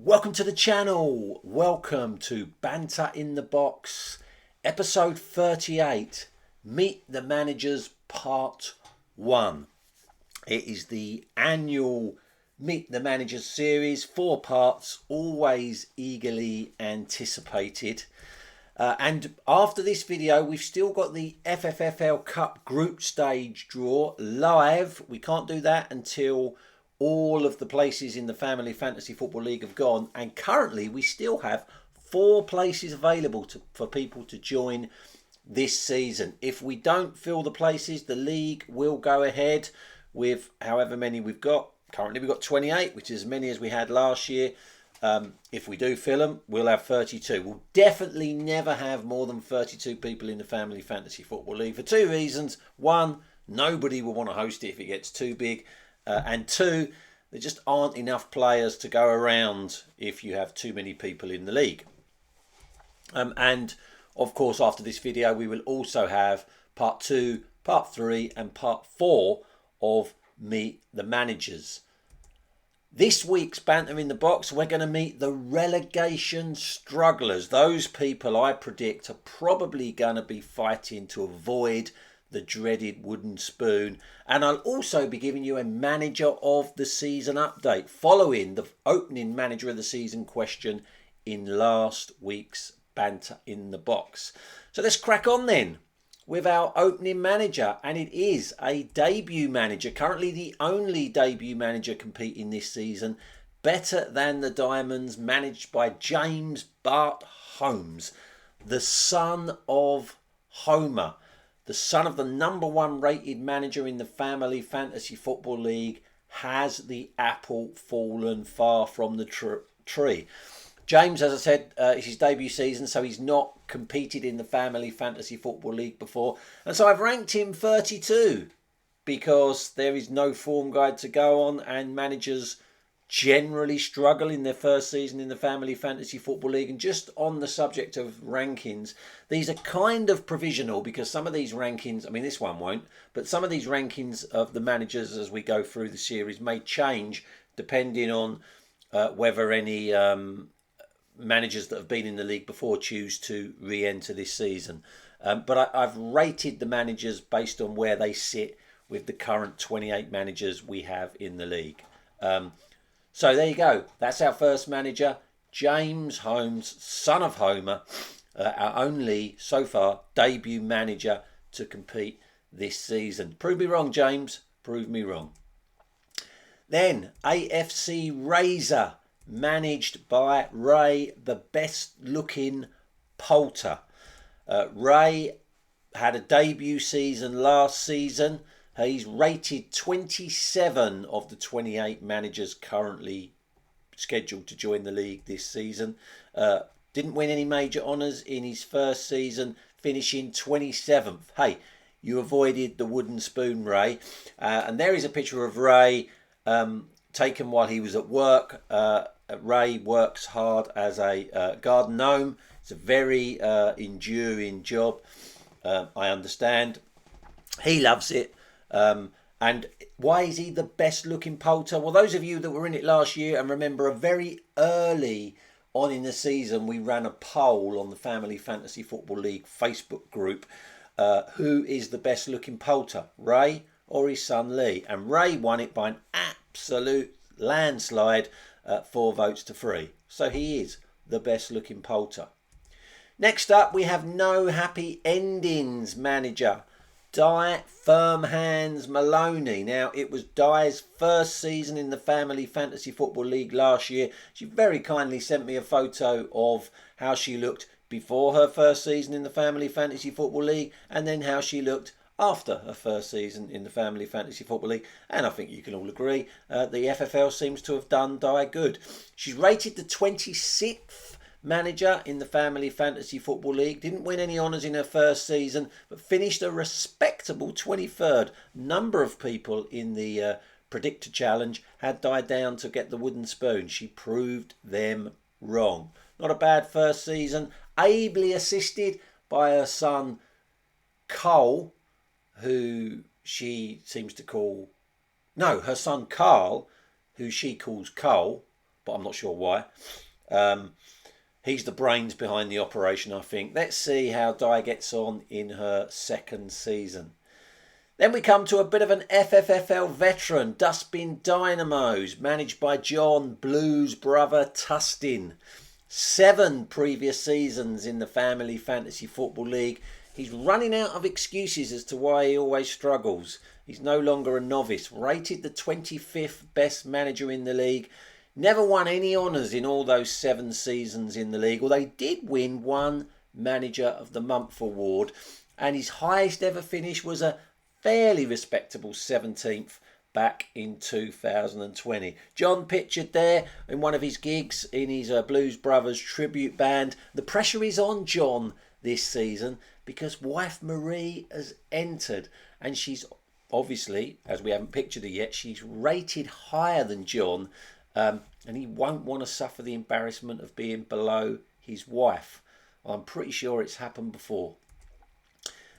Welcome to the channel. Welcome to Banter in the Box, episode 38, Meet the Managers Part 1. It is the annual Meet the Managers series, 4 parts, always eagerly anticipated. And after this video, we've still got the FFFL Cup group stage draw live. We can't do that until all of the places in the Family Fantasy Football League have gone. And currently, we still have 4 places available for people to join this season. If we don't fill the places, the league will go ahead with however many we've got. Currently, we've got 28, which is as many as we had last year. If we do fill them, we'll have 32. We'll definitely never have more than 32 people in the Family Fantasy Football League for 2 reasons. 1, nobody will want to host it if it gets too big. And 2, there just aren't enough players to go around if you have too many people in the league. And of course, after this video, we will also have part 2, part 3 and part 4 of Meet the Managers. This week's Banter in the Box, we're going to meet the Relegation Strugglers. Those people I predict are probably going to be fighting to avoid the dreaded wooden spoon. And I'll also be giving you a manager of the season update following the opening manager of the season question in last week's Banter in the Box. So let's crack on then with our opening manager, and it is a debut manager, currently the only debut manager competing this season, Better Than the Diamonds, managed by James Bart Holmes, the son of Homer, the son of the #1 rated manager in the Family Fantasy Football League. Has the apple fallen far from the tree? James, as I said, it's his debut season, so he's not competed in the Family Fantasy Football League before. And so I've ranked him 32 because there is no form guide to go on, and managers generally struggle in their first season in the Family Fantasy Football League. And just on the subject of rankings, these are kind of provisional because some of these rankings, I mean this one won't, but some of these rankings of the managers as we go through the series may change depending on whether any managers that have been in the league before choose to re-enter this season. But I've rated the managers based on where they sit with the current 28 managers we have in the league. So there you go. That's our first manager, James Holmes, son of Homer, our only, so far, debut manager to compete this season. Prove me wrong, James. Prove me wrong. Then, AFC Razor, managed by Ray, the best-looking Poulter. Ray had a debut season last season. He's rated 27 of the 28 managers currently scheduled to join the league this season. Didn't win any major honours in his first season, finishing 27th. Hey, you avoided the wooden spoon, Ray. And there is a picture of Ray taken while he was at work. Ray works hard as a garden gnome. It's a very enduring job, I understand. He loves it. And why is he the best looking Poulter? Well, those of you that were in it last year and remember a very early on in the season, we ran a poll on the Family Fantasy Football League Facebook group. Who is the best looking Poulter, Ray or his son Lee? And Ray won it by an absolute landslide, 4 votes to 3. So he is the best looking Poulter. Next up, we have no happy endings manager, Di Firm Hands Maloney. Now, it was Di's first season in the Family Fantasy Football League last year. She very kindly sent me a photo of how she looked before her first season in the Family Fantasy Football League and then how she looked after her first season in the Family Fantasy Football League. And I think you can all agree the FFL seems to have done Di good. She's rated the 26th manager in the Family Fantasy Football League. Didn't win any honours in her first season, but finished a respectable 23rd. Number of people in the Predictor Challenge had died down to get the wooden spoon. She proved them wrong. Not a bad first season. Ably assisted by her son Cole, who she seems to call... No, her son Carl, who she calls Cole. but I'm not sure why. He's the brains behind the operation, I think. Let's see how Di gets on in her second season. Then we come to a bit of an FFFL veteran, Dustbin Dynamos, managed by John Blues brother Tustin. 7 previous seasons in the Family Fantasy Football League. He's running out of excuses as to why he always struggles. He's no longer a novice. Rated the 25th best manager in the league. Never won any honours in all those 7 seasons in the league. Although he did win one Manager of the Month award. And his highest ever finish was a fairly respectable 17th back in 2020. John pictured there in one of his gigs in his Blues Brothers tribute band. The pressure is on John this season because wife Marie has entered, and she's obviously, as we haven't pictured her yet, she's rated higher than John, and he won't want to suffer the embarrassment of being below his wife. I'm pretty sure it's happened before.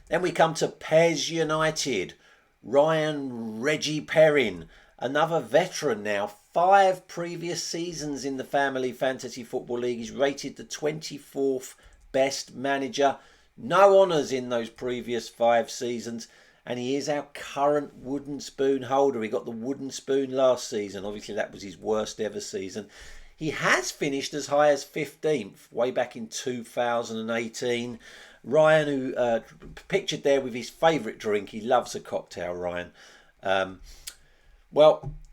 Then we come to Pez United. Ryan Reggie Perrin, another veteran now. 5 previous seasons in the Family Fantasy Football League. He's rated the 24th best manager. No honours in those previous 5 seasons. And he is our current wooden spoon holder. He got the wooden spoon last season. Obviously that was his worst ever season. He has finished as high as 15th way back in 2018. Ryan, who pictured there with his favourite drink, he loves a cocktail, Ryan.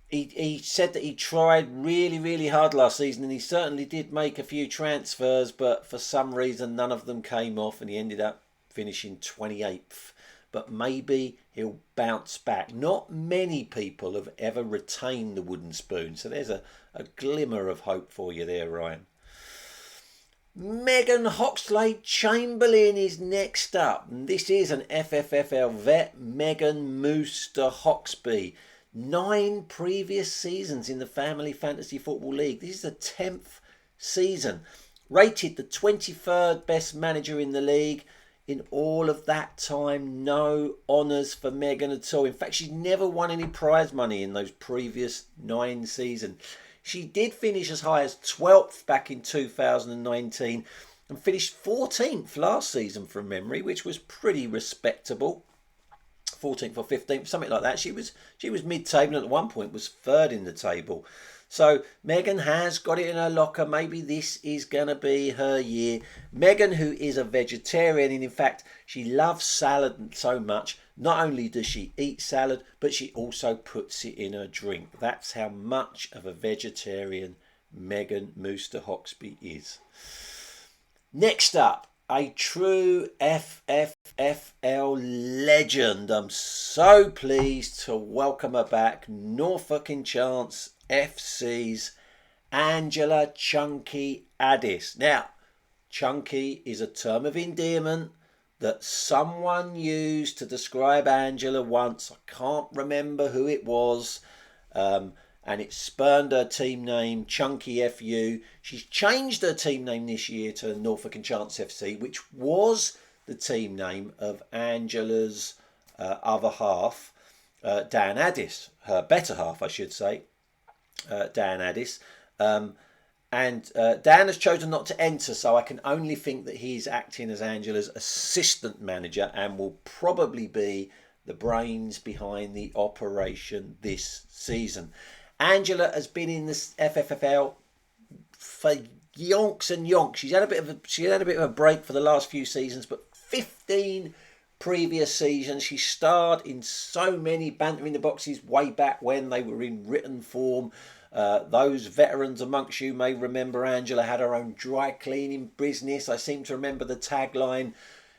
He said that he tried really, really hard last season, and he certainly did make a few transfers, but for some reason none of them came off, and he ended up finishing 28th. But maybe he'll bounce back. Not many people have ever retained the wooden spoon, so there's a glimmer of hope for you there, Ryan. Megan Hoxlade Chamberlain is next up. And this is an FFFL vet, Megan Mooster Hoxby. 9 previous seasons in the Family Fantasy Football League. This is the 10th season. Rated the 23rd best manager in the league. In all of that time, no honours for Megan at all. In fact, she's never won any prize money in those previous 9 seasons. She did finish as high as 12th back in 2019 and finished 14th last season from memory, which was pretty respectable. 14th or 15th, something like that. She was mid-table and at one point was 3rd in the table. So Megan has got it in her locker. Maybe this is going to be her year. Megan, who is a vegetarian, and in fact, she loves salad so much. Not only does she eat salad, but she also puts it in her drink. That's how much of a vegetarian Megan Mooster Hoxby is. Next up, a true FFFL legend. I'm so pleased to welcome her back. Norfolk Enchants FC's Angela Chunky Addis. Now, Chunky is a term of endearment that someone used to describe Angela once. I can't remember who it was. And it spurned her team name, Chunky FU. She's changed her team name this year to Norfolk Enchants FC, which was the team name of Angela's other half, Dan Addis. Her better half, I should say, Dan Addis. And Dan has chosen not to enter, so I can only think that he's acting as Angela's assistant manager and will probably be the brains behind the operation this season. Angela has been in this FFFL for yonks and yonks. She had a bit of a break for the last few seasons, but 15 previous seasons. She starred in so many Banter in the Boxes way back when they were in written form. Those veterans amongst you may remember Angela had her own dry cleaning business. I seem to remember the tagline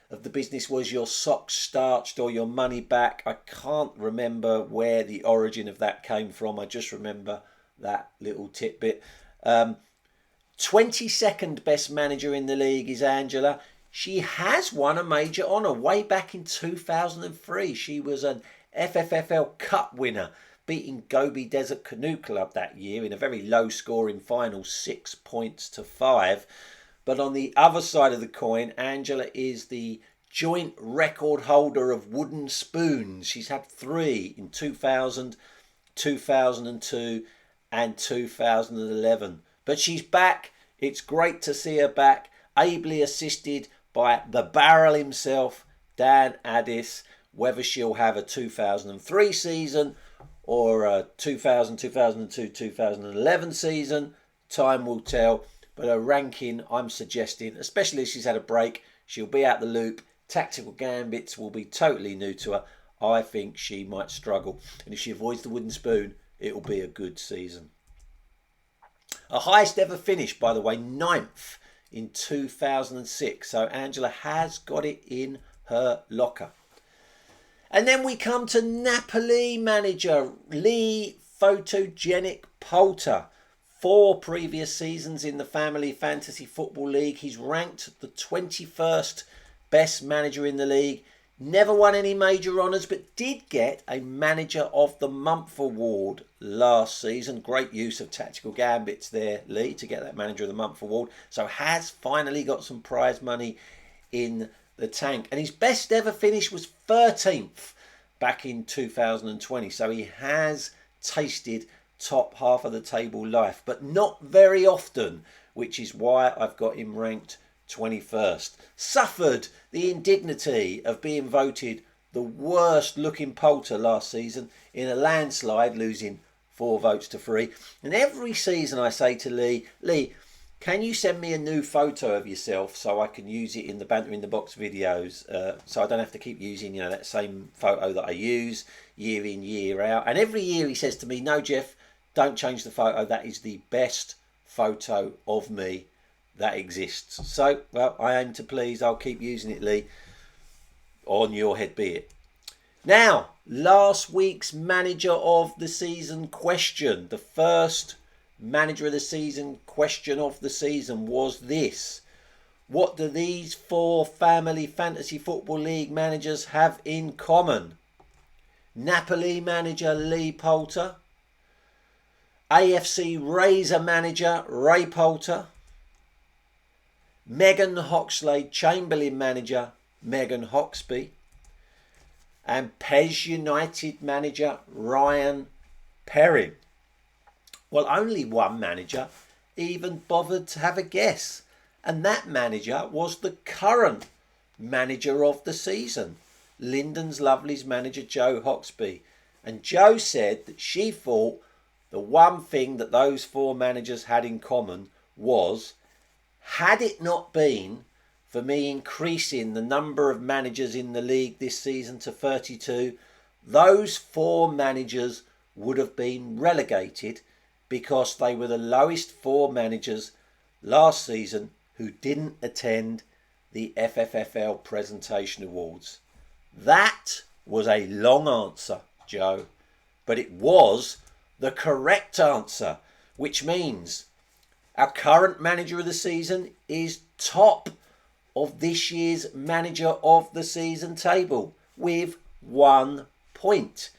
of the business was "your socks starched or your money back." I can't remember where the origin of that came from. I just remember that little tidbit. 22nd best manager in the league is Angela. She has won a major honour way back in 2003. She was an FFFL Cup winner, beating Gobi Desert Canoe Club that year in a very low scoring final, 6 points to 5. But on the other side of the coin, Angela is the joint record holder of wooden spoons. She's had 3 in 2000, 2002 and 2011. But she's back. It's great to see her back, ably assisted by the Barrel himself, Dan Addis. Whether she'll have a 2003 season or a 2000, 2002, 2011 season, time will tell. But her ranking, I'm suggesting, especially if she's had a break, she'll be out the loop. Tactical gambits will be totally new to her. I think she might struggle. And if she avoids the wooden spoon, it will be a good season. Her highest ever finish, by the way, 9th in 2006. So Angela has got it in her locker. And then we come to Napoli manager Lee Photogenic Poulter. 4 previous seasons in the Family Fantasy Football League. He's ranked the 21st best manager in the league. Never won any major honours, but did get a Manager of the Month award last season. Great use of tactical gambits there, Lee, to get that Manager of the Month award. So has finally got some prize money in the tank. And his best ever finish was 13th back in 2020. So he has tasted top half of the table life, but not very often, which is why I've got him ranked 21st. Suffered the indignity of being voted the worst looking poulter last season in a landslide, losing 4 votes to 3. And every season I say to Lee, can you send me a new photo of yourself so I can use it in the Banter in the Box videos, so I don't have to keep using that same photo that I use year in, year out. And every year he says to me, no, Jeff, don't change the photo. That is the best photo of me that exists. So, well, I aim to please. I'll keep using it, Lee. On your head be it. Now, last week's Manager of the Season question. The first Manager of the Season question of the season was this. What do these 4 Family Fantasy Football League managers have in common? Napoli manager Lee Poulter. AFC Razor manager Ray Poulter. Megan Hoxlade Chamberlain manager Megan Hoxby. And Pez United manager Ryan Perrin. Well, only one manager even bothered to have a guess. And that manager was the current manager of the season, Lyndon's Lovely's manager Joe Hoxby. And Joe said that she thought the one thing that those 4 managers had in common was, had it not been for me increasing the number of managers in the league this season to 32, those 4 managers would have been relegated because they were the lowest 4 managers last season who didn't attend the FFFL Presentation Awards. That was a long answer, Joe, but it was the correct answer, which means our current manager of the season is top of this year's Manager of the Season table with 1 point.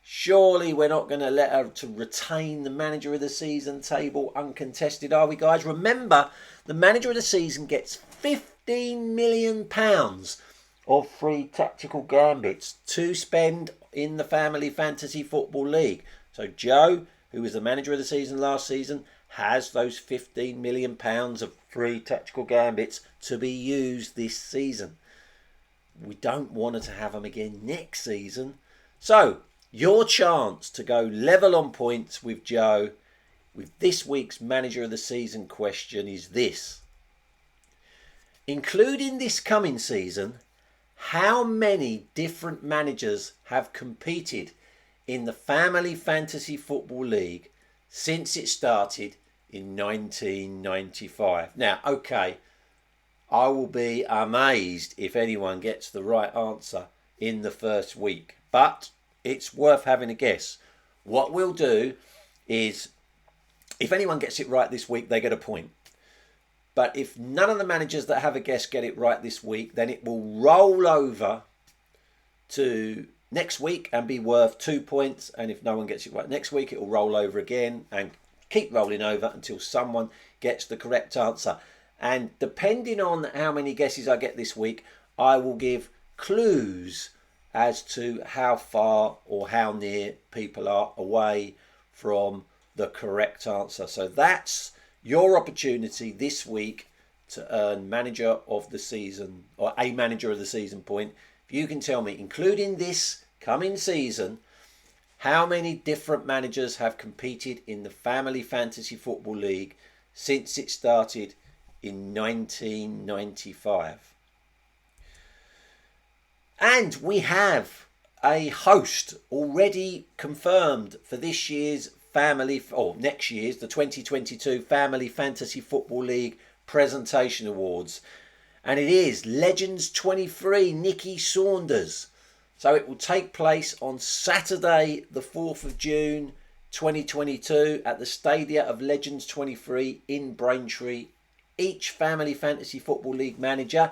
Surely we're not going to let her to retain the Manager of the Season table uncontested, are we, guys? Remember, the Manager of the Season gets £15 million of free tactical gambits to spend in the Family Fantasy Football League. So Joe, who was the Manager of the Season last season, has those £15 million of free tactical gambits to be used this season. We don't want her to have them again next season. So, your chance to go level on points with Joe with this week's Manager of the Season question is this. Including this coming season, how many different managers have competed in the Family Fantasy Football League since it started in 1995? Now, okay, I will be amazed if anyone gets the right answer in the first week, but it's worth having a guess. What we'll do is, if anyone gets it right this week, they get a point. But if none of the managers that have a guess get it right this week, then it will roll over to next week and be worth 2 points. And if no one gets it right next week, it will roll over again and keep rolling over until someone gets the correct answer. And depending on how many guesses I get this week, I will give clues as to how far or how near people are away from the correct answer. So that's your opportunity this week to earn manager of the season, or a manager of the season point. If you can tell me, including this coming season, how many different managers have competed in the Family Fantasy Football League since it started in 1995. And we have a host already confirmed for this year's next year's, the 2022 Family Fantasy Football League Presentation Awards. And it is Legends 23 Nicky Saunders. So it will take place on Saturday, the 4th of June, 2022 at the Stadia of Legends 23 in Braintree. Each Family Fantasy Football League manager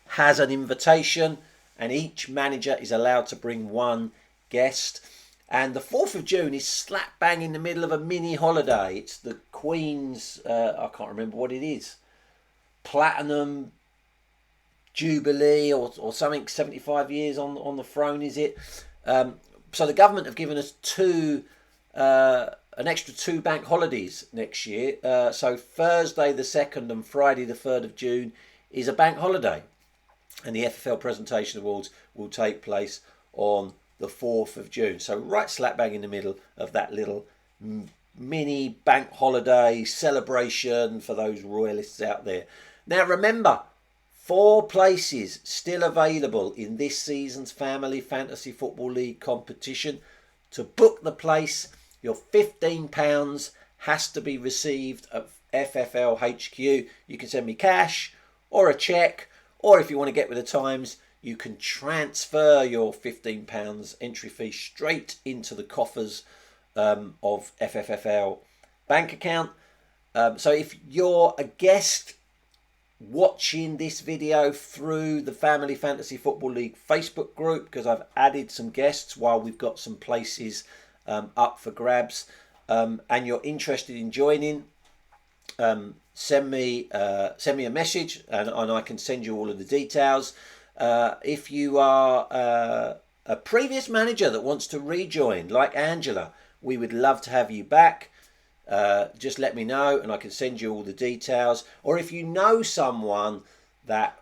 has an invitation, and each manager is allowed to bring one guest. And the 4th of June is slap bang in the middle of a mini holiday. It's the Queen's, I can't remember what it is, Platinum Jubilee or something, 75 years on the throne, is it? So the government have given us an extra 2 bank holidays next year. So Thursday the 2nd and Friday the 3rd of June is a bank holiday. And the FFL Presentation Awards will take place on the 4th of June. So right slap bang in the middle of that little mini bank holiday celebration for those royalists out there. Now remember, 4 places still available in this season's Family Fantasy Football League competition. To book the place, your £15 has to be received at FFL HQ. You can send me cash or a cheque, or if you want to get with the times, you can transfer your £15 entry fee straight into the coffers of FFFL bank account. So if you're a guest watching this video through the Family Fantasy Football League Facebook group, because I've added some guests while we've got some places up for grabs, and you're interested in joining, send me a message and I can send you all of the details. If you are a previous manager that wants to rejoin, like Angela, we would love to have you back. Just let me know and I can send you all the details. Or if you know someone that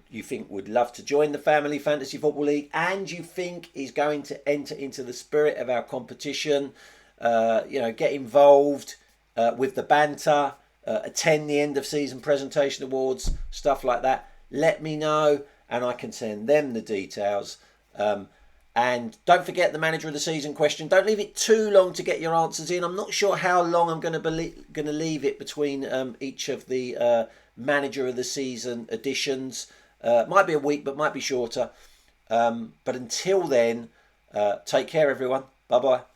you think would love to join the Family Fantasy Football League and you think is going to enter into the spirit of our competition, get involved with the banter, attend the end of season presentation awards, stuff like that, let me know and I can send them the details. And don't forget the manager of the season question. Don't leave it too long to get your answers in. I'm not sure how long I'm going to leave it between each of the manager of the season editions. Might be a week, but might be shorter. But until then, take care, everyone. Bye-bye.